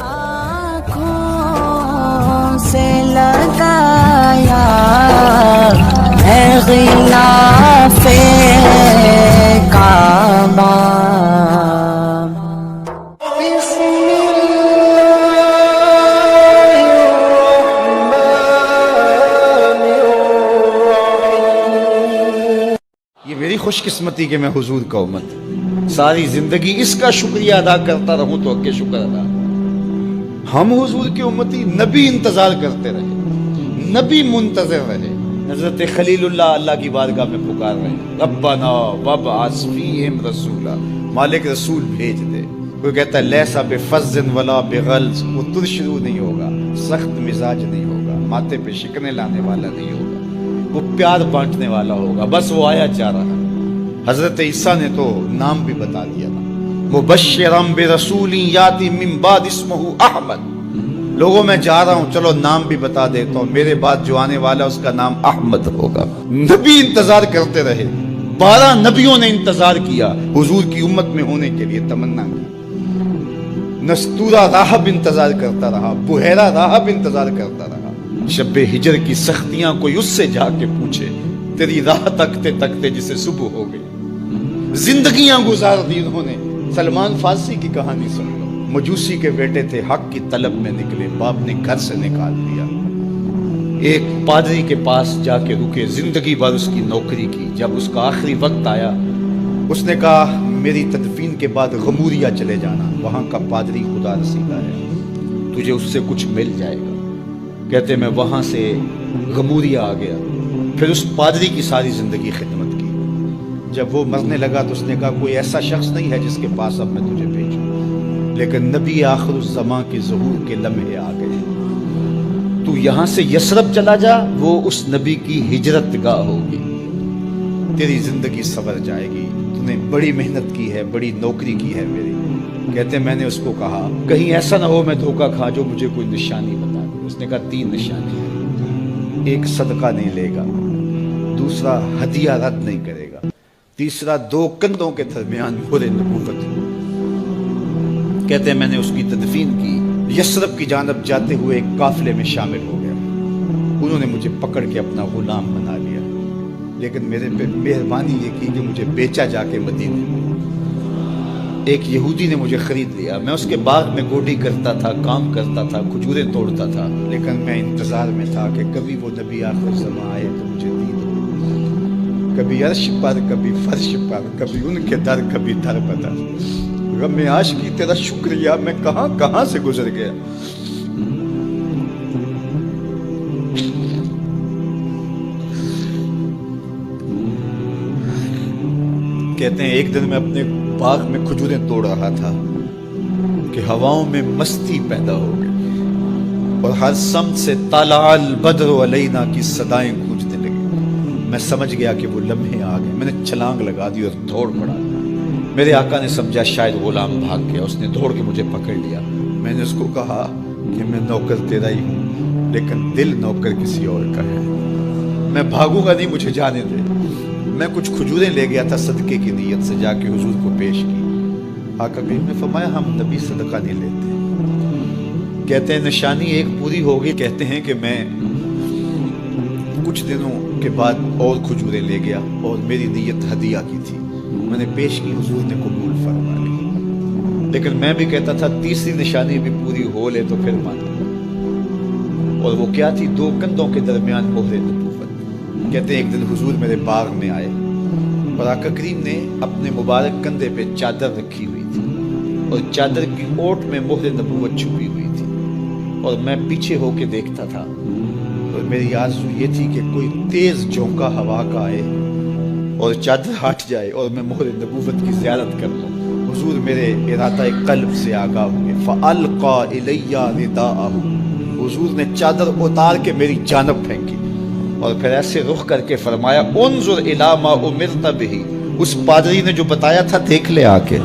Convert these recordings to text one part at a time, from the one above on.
آنکھوں سے لگایا ہے غلاف کعبہ. یہ میری خوش قسمتی کہ میں حضور کا امت ساری زندگی اس کا شکریہ ادا کرتا رہوں تو کہ شکر ادا. ہم حضور کی امتی نبی انتظار کرتے رہے, نبی منتظر رہے. حضرت خلیل اللہ کی بارگاہ میں پکار رہے, ربنا وابعث فیہم رسولا, مالک رسول بھیج دے. کوئی کہتا ہے لیسا بفظ ولا بغلظ, وہ ترشرو نہیں ہوگا, سخت مزاج نہیں ہوگا, ماتھے پہ شکنے لانے والا نہیں ہوگا, وہ پیار بانٹنے والا ہوگا. بس وہ آیا چاہ رہا. حضرت عیسیٰ نے تو نام بھی بتا دیا تھا, مبشرم برسول یاتی من بعد اسمہ احمد. لوگوں میں جا رہا ہوں, چلو نام بھی بتا دیتا ہوں, میرے بعد جو آنے والا اس کا نام احمد ہوگا. نبی انتظار کرتے رہے, 12 نبیوں نے انتظار کیا حضور کی امت میں ہونے کے لیے, تمنا کی. نستورہ راہب انتظار کرتا رہا, بحیرہ راہب انتظار کرتا رہا. شب ہجر کی سختیاں کوئی اس سے جا کے پوچھے, تیری راہ تکتے تکتے جسے صبح ہو گئی. زندگیاں گزار دی انہوں نے. سلمان فارسی کی کہانی سن لو, مجوسی کے بیٹے تھے, حق کی طلب میں نکلے, باپ نے گھر سے نکال دیا. ایک پادری کے پاس جا کے رکے, زندگی بھر اس کی نوکری کی. جب اس کا آخری وقت آیا, اس نے کہا میری تدفین کے بعد غموریا چلے جانا, وہاں کا پادری خدا رسیدہ ہے, تجھے اس سے کچھ مل جائے گا. کہتے میں وہاں سے غموریا آ گیا. پھر اس پادری کی ساری زندگی خدمت کی. جب وہ مرنے لگا تو اس نے کہا کوئی ایسا شخص نہیں ہے جس کے پاس اب میں تجھے بھیجوں, لیکن نبی آخر الزمان کے ظہور کے لمحے آ گئے. تو یہاں سے یثرب چلا جا, وہ اس نبی کی ہجرت گاہ ہوگی, تیری زندگی سنور جائے گی. تو نے بڑی محنت کی ہے, بڑی نوکری کی ہے میری. کہتے میں نے اس کو کہا کہیں ایسا نہ ہو میں دھوکہ کھا جو مجھے کوئی نشانی بتا دے. اس نے کہا 3 نشانی ہیں, ایک صدقہ نہیں لے گا, دوسرا ہدیہ رد نہیں کرے گا, تیسرا 2 کندھوں کے درمیان مہر نبوت. کہتے ہیں میں نے اس کی تدفین کی, یثرب کی جانب جاتے ہوئے ایک قافلے میں شامل ہو گیا. انہوں نے مجھے پکڑ کے اپنا غلام بنا لیا, لیکن میرے پہ مہربانی یہ کی کہ مجھے بیچا جا کے مدینے میں. ایک یہودی نے مجھے خرید لیا. میں اس کے باغ میں گوڈی کرتا تھا, کام کرتا تھا, کھجوریں توڑتا تھا, لیکن میں انتظار میں تھا کہ کبھی وہ نبی آخر زمان آئے تو مجھے دید ہو. کبھی عرش پر, کبھی فرش پر, کبھی ان کے در, کبھی در بدر. غم عاشقی تیرا شکریہ, میں کہاں کہاں سے گزر گیا. کہتے ہیں ایک دن میں اپنے باغ میں کھجوریں توڑ رہا تھا کہ ہواؤں میں مستی پیدا ہو گئی, اور ہر سمت سے طلع البدر علینا کی صدائیں گونجنے لگی. میں سمجھ گیا کہ وہ لمحے آ گئے. میں نے چھلانگ لگا دی اور دوڑ پڑا. میرے آقا نے سمجھا شاید غلام بھاگ گیا, اس نے دوڑ کے مجھے پکڑ لیا. میں نے اس کو کہا کہ میں نوکر تیرا ہی ہوں, لیکن دل نوکر کسی اور کا ہے. میں بھاگوں گا نہیں, مجھے جانے دے. میں کچھ کھجوریں لے گیا تھا صدقے کی نیت سے, جا کے حضور کو پیش کی. آقا کریم نے فرمایا ہم نبی صدقہ نہیں لیتے. کہتے ہیں نشانی ایک پوری ہو گئی. کہتے ہیں کہ میں کچھ دنوں کے بعد اور کھجوریں لے گیا, اور میری نیت ہدیہ کی تھی. میں نے پیش کی, حضور نے قبول فرما لی. لیکن میں بھی کہتا تھا تیسری نشانی بھی پوری ہو لے تو پھر مانا. اور وہ کیا تھی؟ 2 کندھوں کے درمیان مہر نبوت. کہتے ہیں ایک دن حضور میرے باغ میں آئے, اور آقا کریم نے اپنے مبارک کندھے پہ چادر رکھی ہوئی تھی, اور چادر کی اوٹ میں مہر نبوت چھپی ہوئی تھی. اور میں پیچھے ہو کے دیکھتا تھا, اور میری آرزو یہ تھی کہ کوئی تیز جھونکا ہوا کا آئے اور چادر ہٹ جائے اور میں مہر نبوت کی زیارت کر لوں. حضور میرے ارادہ قلب سے آگاہ ہوئے. فَأَلْقَى إِلَيَّ رِدَاءَهُ, حضور نے چادر اتار کے میری جانب پھینکی, اور پھر ایسے رخ کر کے فرمایا انظر الی ما امرت بہ. اس پادری نے جو بتایا تھا دیکھ لے آ کے.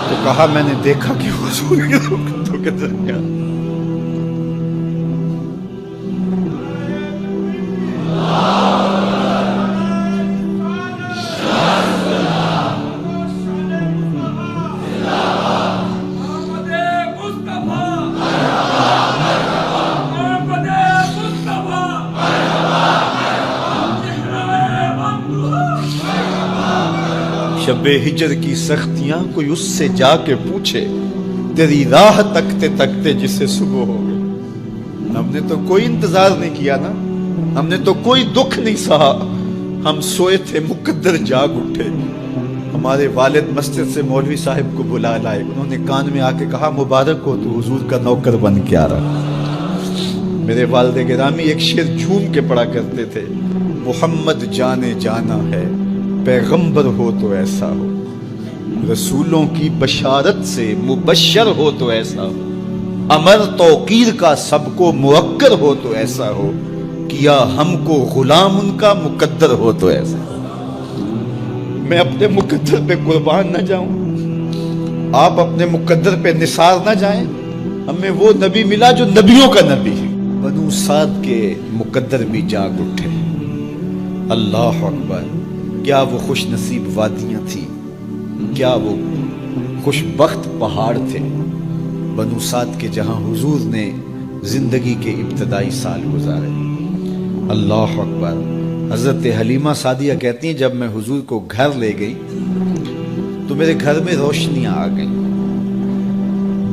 تو کہا میں نے دیکھا کہ حضور کے رخ کے درمیان شب ہجر کی سختیاں کوئی اس سے جا کے پوچھے، تیری راہ تکتے تکتے جسے صبح ہو گئی۔ ہم نے تو کوئی انتظار نہیں کیا نا، ہم نے تو کوئی دکھ نہیں سہا، ہم سوئے تھے مقدر جاگ اٹھے۔ ہمارے والد مسجد سے مولوی صاحب کو بلا لائے، انہوں نے کان میں آ کے کہا مبارک ہو، تو حضور کا نوکر بن کے آ رہا۔ میرے والد گرامی ایک شعر جھوم کے پڑھا کرتے تھے، محمد جانے جانا ہے، پیغمبر ہو تو ایسا ہو، رسولوں کی بشارت سے مبشر ہو تو ایسا ہو، امر توقیر کا سب کو موقر ہو تو ایسا ہو، کیا ہم کو غلام ان کا مقدر ہو تو ایسا ہو۔ میں اپنے مقدر پہ قربان نہ جاؤں، آپ اپنے مقدر پہ نثار نہ جائیں، ہمیں وہ نبی ملا جو نبیوں کا نبی ہے۔ بنو سعد کے مقدر بھی جاگ اٹھے، اللہ اکبر، کیا وہ خوش نصیب وادیاں تھیں، کیا وہ خوش بخت پہاڑ تھے بنو سعد کے، جہاں حضور نے زندگی کے ابتدائی سال گزارے۔ اللہ اکبر۔ حضرت حلیمہ سعدیہ کہتی ہیں جب میں حضور کو گھر لے گئی تو میرے گھر میں روشنیاں آ گئیں۔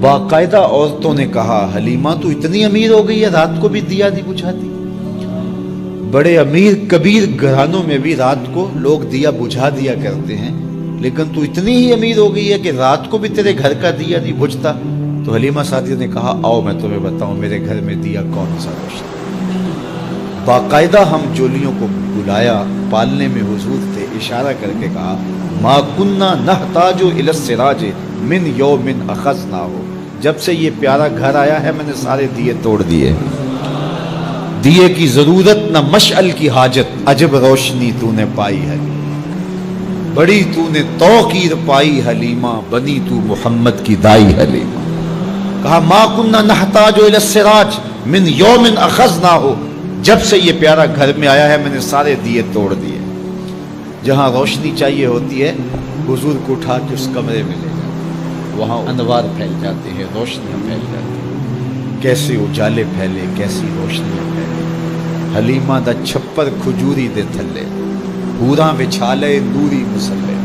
باقاعدہ عورتوں نے کہا حلیمہ تو اتنی امیر ہو گئی ہے، رات کو بھی دیا نہیں بجھاتی۔ بڑے امیر کبیر گھرانوں میں بھی رات کو لوگ دیا بجھا دیا کرتے ہیں، لیکن تو اتنی ہی امیر ہو گئی ہے کہ رات کو بھی تیرے گھر کا دیا نہیں بجھتا۔ تو حلیمہ سعدیہ نے کہا آؤ میں تمہیں بتاؤں میرے گھر میں دیا کون سا روشن۔ باقاعدہ ہم جولیوں کو بلایا، پالنے میں حضور تھے، اشارہ کر کے کہا ما کننا نحتاج الی السراج من یوم اخذناہ، جب سے یہ پیارا گھر آیا ہے میں نے سارے دیے توڑ دیے، دیے کی ضرورت نہ مشعل کی حاجت، عجب روشنی تو نے پائی ہے، بڑی تو نے توقیر پائی حلیمہ، بنی تو محمد کی دائی حلیمہ۔ کہا ما کننا نحتاج الی السراج من یوم اخذناہ، جب سے یہ پیارا گھر میں آیا ہے میں نے سارے دیے توڑ دیے۔ جہاں روشنی چاہیے ہوتی ہے حضور کو اٹھا کے اس کمرے میں لے جاتے، وہاں انوار پھیل جاتے ہیں، روشنیاں پھیل جاتی ہیں، کیسے اجالے پھیلے، کیسی روشنیاں پھیلے۔ حلیمہ دا چھپر کھجوری دے تھلے، پوراں وچھالے نوری مسلے،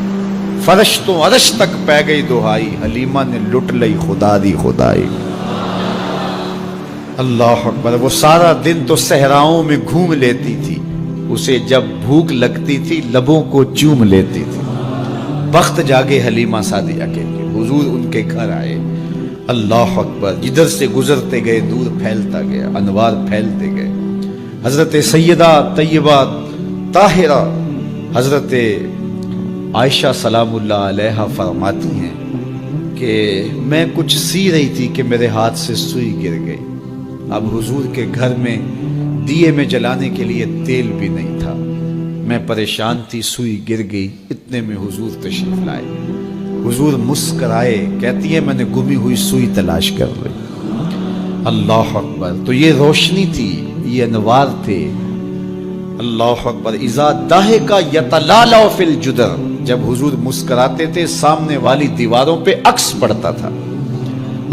فرش تو عرش تک پہ گئی دہائی، حلیمہ نے لٹ لئی خدا دی خدائی۔ اللہ اکبر۔ وہ سارا دن تو صحراؤں میں گھوم لیتی تھی، اسے جب بھوک لگتی تھی لبوں کو چوم لیتی تھی۔ بخت جاگے حلیمہ سعدیہ کے، حضور ان کے گھر آئے۔ اللہ اکبر۔ جدھر سے گزرتے گئے نور پھیلتا گیا، انوار پھیلتے گئے۔ حضرت سیدہ طیبہ طاہرہ حضرت عائشہ سلام اللہ علیہا فرماتی ہیں کہ میں کچھ سی رہی تھی کہ میرے ہاتھ سے سوئی گر گئی۔ اب حضور کے گھر میں دیے میں جلانے کے لیے تیل بھی نہیں تھا، میں پریشان تھی، سوئی گر گئی، اتنے میں حضور تشریف لائے۔ حضور مسکرائے، کہتی ہے میں نے گمی ہوئی سوئی تلاش کر لی۔ اللہ اکبر۔ تو یہ روشنی تھی، یہ انوار تھے۔ اللہ اکبر۔ اذا ضحک یتلالع فی الجدر، جب حضور مسکراتے تھے سامنے والی دیواروں پہ عکس پڑتا تھا۔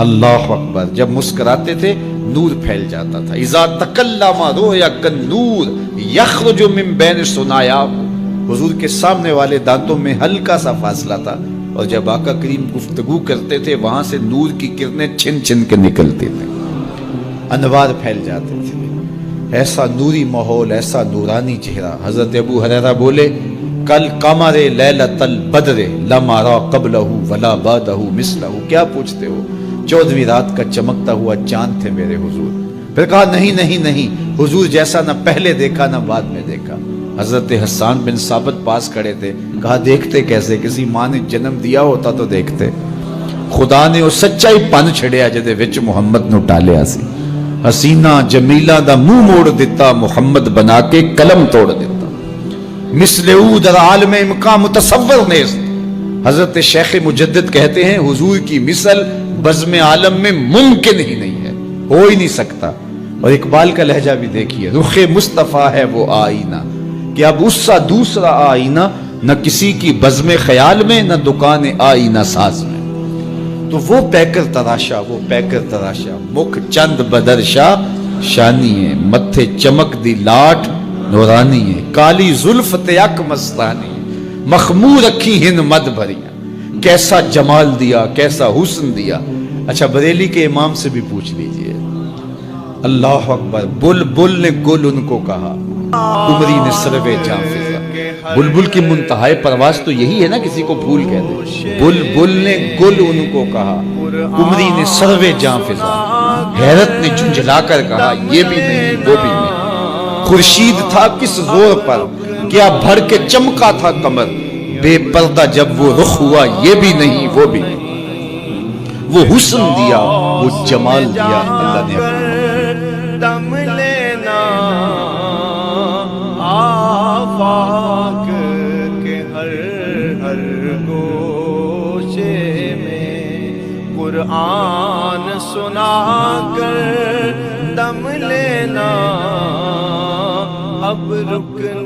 اللہ اکبر۔ جب مسکراتے تھے نور پھیل جاتا تھا۔ اذا تکلم رؤیا کالنور یخرج من بین ثنایا، حضور کے سامنے والے دانتوں میں ہلکا سا فاصلہ تھا، اور جب آقا کریم گفتگو کرتے تھے وہاں سے نور کی کرنیں چھن چھن کے نکلتی تھیں، انوار پھیل جاتے تھے۔ ایسا نوری ماحول، ایسا نورانی چہرہ۔ حضرت ابو ہریرہ بولے کل قمر لیلۃ البدر لم ارى قبلہ ولا بعدہ مثلہ، کیا پوچھتے ہو، 14ویں رات کا چمکتا ہوا چاند تھے میرے حضور۔ پھر کہا نہیں نہیں نہیں، حضور جیسا نہ پہلے دیکھا نہ بعد میں دیکھا۔ حضرت حسان بن ثابت پاس کھڑے تھے، کہا دیکھتے کیسے، کسی ماں نے جنم دیا ہوتا تو دیکھتے۔ خدا نے وہ سچائی پن چھڑیا جدے وچ محمد نو ٹالیا سی، حسینہ جمیلہ دا منہ موڑ دیتا، محمد بنا کے قلم توڑ دیتا۔ مثل او در عالم امکان متصور نیست، حضرت شیخ مجدد کہتے ہیں حضور کی مثل بزم عالم میں ممکن ہی نہیں ہے، ہو ہی نہیں سکتا۔ اور اقبال کا لہجہ بھی دیکھیے، رخ مصطفیٰ ہے وہ آئینہ کہ اب اس سا دوسرا آئینہ نہ کسی کی بزم خیال میں نہ دکان آئینہ ساز میں۔ تو وہ پیکر تراشا، وہ پیکر تراشا، مکھ چند بدرشا شانی ہے، متھے چمک دی لاٹ نورانی ہے، کالی زلف تیک مستانی، مخمور رکھی ہند مد بھریاں، کیسا جمال دیا، کیسا حسن دیا۔ اچھا بریلی کے امام سے بھی پوچھ لیجئے، اللہ اکبر، بلبل نے گل ان کو کہا، قمری نے سروے جاں فضا۔ بلبل کی منتہائے پرواز تو یہی ہے نا، کسی کو پھول کہہ دے۔ بلبل نے گل ان کو کہا، قمری نے سروے جاں فضا۔ حیرت نے جھنجھلا کر کہا، یہ بھی نہیں وہ بھی نہیں۔ خورشید تھا کس زور پر، کیا بھر کے چمکا تھا کمر، بے پردہ جب وہ رخ ہوا، یہ بھی نہیں وہ بھی نہیں۔ وہ حسن دیا، وہ جمال دیا، اللہ نے دم لینا آفاق کے ہر گوشے میں، قرآن سنا کر دم لینا اب رکنا۔